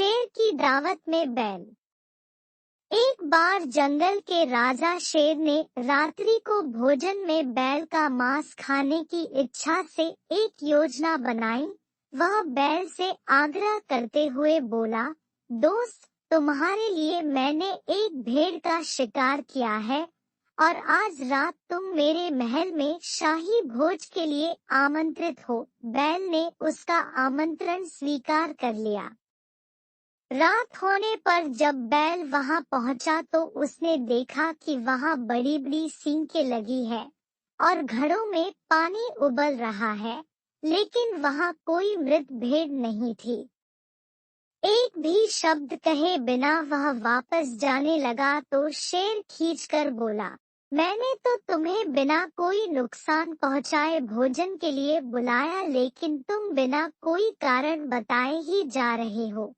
शेर की दावत में बैल। एक बार जंगल के राजा शेर ने रात्रि को भोजन में बैल का मांस खाने की इच्छा से एक योजना बनाई। वह बैल से आग्रह करते हुए बोला, दोस्त, तुम्हारे लिए मैंने एक भेड़ का शिकार किया है और आज रात तुम मेरे महल में शाही भोज के लिए आमंत्रित हो। बैल ने उसका आमंत्रण स्वीकार कर लिया। रात होने पर जब बैल वहां पहुंचा तो उसने देखा कि वहां बड़ी बड़ी सींकें लगी है और घड़ों में पानी उबल रहा है, लेकिन वहां कोई मृत भेड़ नहीं थी। एक भी शब्द कहे बिना वह वापस जाने लगा तो शेर खींचकर बोला, मैंने तो तुम्हें बिना कोई नुकसान पहुंचाए भोजन के लिए बुलाया, लेकिन तुम बिना कोई कारण बताए ही जा रहे हो।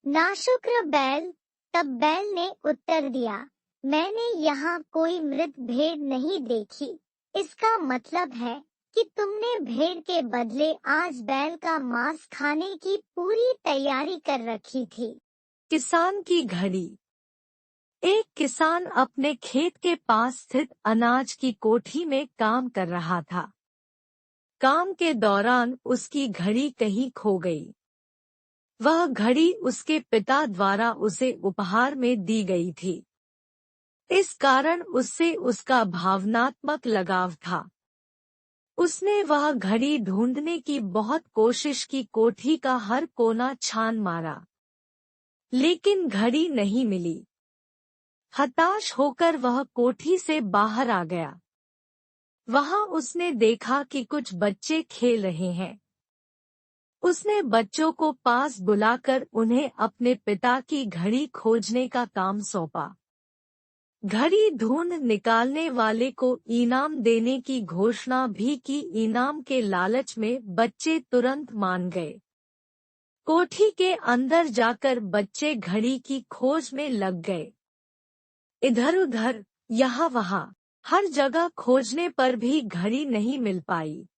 नाशुक्र बैल। तब बैल ने उत्तर दिया, मैंने यहाँ कोई मृत भेड़ नहीं देखी। इसका मतलब है कि तुमने भेड़ के बदले आज बैल का मांस खाने की पूरी तैयारी कर रखी थी। किसान की घड़ी। एक किसान अपने खेत के पास स्थित अनाज की कोठी में काम कर रहा था। काम के दौरान उसकी घड़ी कहीं खो गई। वह घड़ी उसके पिता द्वारा उसे उपहार में दी गई थी। इस कारण उससे उसका भावनात्मक लगाव था। उसने वह घड़ी ढूंढने की बहुत कोशिश की, कोठी का हर कोना छान मारा, लेकिन घड़ी नहीं मिली। हताश होकर वह कोठी से बाहर आ गया। वहां उसने देखा कि कुछ बच्चे खेल रहे हैं। उसने बच्चों को पास बुलाकर उन्हें अपने पिता की घड़ी खोजने का काम सौंपा। घड़ी ढूंढ निकालने वाले को इनाम देने की घोषणा भी की। इनाम के लालच में बच्चे तुरंत मान गए। कोठी के अंदर जाकर बच्चे घड़ी की खोज में लग गए। इधर-उधर, यहाँ-वहाँ, हर जगह खोजने पर भी घड़ी नहीं मिल पाई।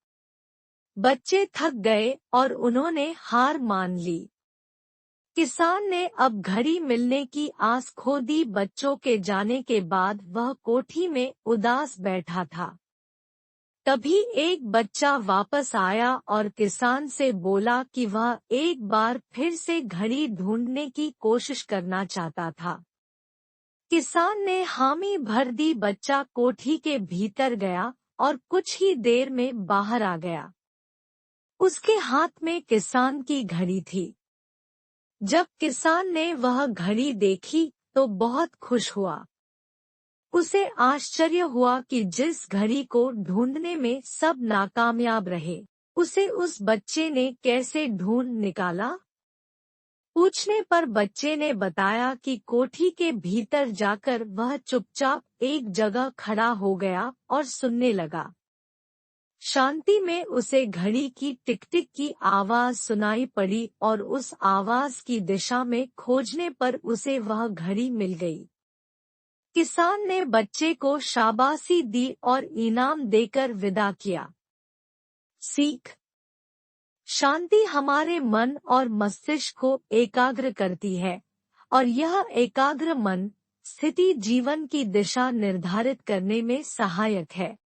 बच्चे थक गए और उन्होंने हार मान ली। किसान ने अब घड़ी मिलने की आस खो दी। बच्चों के जाने के बाद वह कोठी में उदास बैठा था। तभी एक बच्चा वापस आया और किसान से बोला कि वह एक बार फिर से घड़ी ढूंढने की कोशिश करना चाहता था। किसान ने हामी भर दी। बच्चा कोठी के भीतर गया और कुछ ही देर में बाहर आ गया। उसके हाथ में किसान की घड़ी थी। जब किसान ने वह घड़ी देखी तो बहुत खुश हुआ। उसे आश्चर्य हुआ कि जिस घड़ी को ढूंढने में सब नाकामयाब रहे, उसे उस बच्चे ने कैसे ढूंढ निकाला। पूछने पर बच्चे ने बताया कि कोठी के भीतर जाकर वह चुपचाप एक जगह खड़ा हो गया और सुनने लगा। शांति में उसे घड़ी की टिक-टिक की आवाज सुनाई पड़ी और उस आवाज की दिशा में खोजने पर उसे वह घड़ी मिल गई। किसान ने बच्चे को शाबाशी दी और इनाम देकर विदा किया। सीख। शांति हमारे मन और मस्तिष्क को एकाग्र करती है और यह एकाग्र मन स्थिति जीवन की दिशा निर्धारित करने में सहायक है।